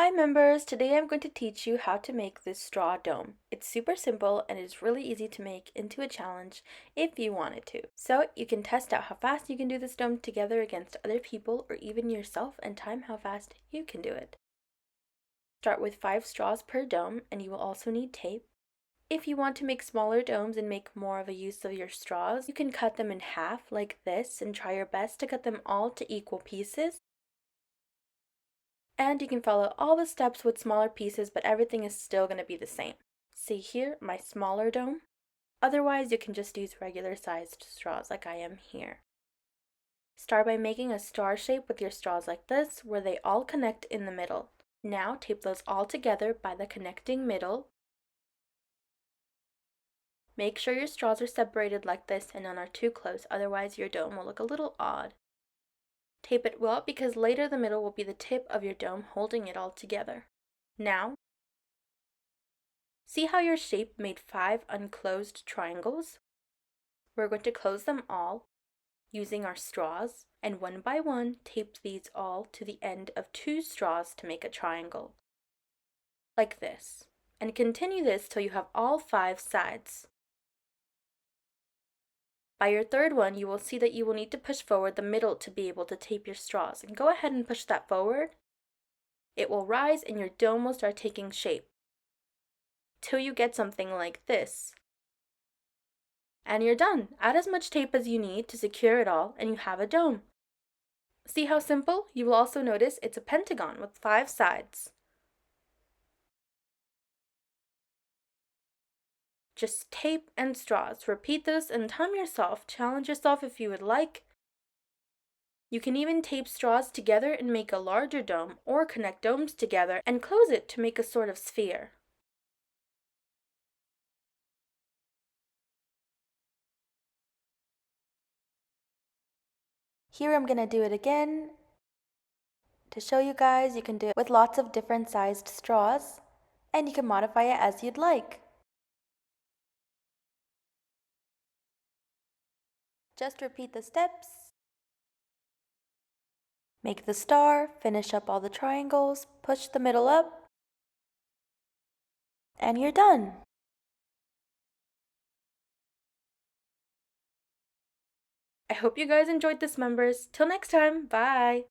Hi members, today I'm going to teach you how to make this straw dome. It's super simple and it's really easy to make into a challenge if you wanted to. So you can test out how fast you can do this dome together against other people or even yourself and time how fast you can do it. Start with 5 straws per dome and you will also need tape. If you want to make smaller domes and make more of a use of your straws, you can cut them in half like this and try your best to cut them all to equal pieces. And you can follow all the steps with smaller pieces, but everything is still going to be the same. See here, my smaller dome. Otherwise, you can just use regular sized straws like I am here. Start by making a star shape with your straws like this, where they all connect in the middle. Now tape those all together by the connecting middle. Make sure your straws are separated like this and none are too close, otherwise your dome will look a little odd. Tape it well because later the middle will be the tip of your dome holding it all together. Now, see how your shape made 5 unclosed triangles? We're going to close them all using our straws and one by one tape these all to the end of 2 straws to make a triangle. Like this. And continue this till you have all 5 sides. By your third one, you will see that you will need to push forward the middle to be able to tape your straws. And go ahead and push that forward. It will rise and your dome will start taking shape till you get something like this. And you're done. Add as much tape as you need to secure it all and you have a dome. See how simple? You will also notice it's a pentagon with 5 sides. Just tape and straws. Repeat this and time yourself. Challenge yourself if you would like. You can even tape straws together and make a larger dome, or connect domes together and close it to make a sort of sphere. Here I'm going to do it again. To show you guys, you can do it with lots of different sized straws, and you can modify it as you'd like. Just repeat the steps. Make the star, finish up all the triangles, push the middle up, and you're done. I hope you guys enjoyed this, members. Till next time, bye!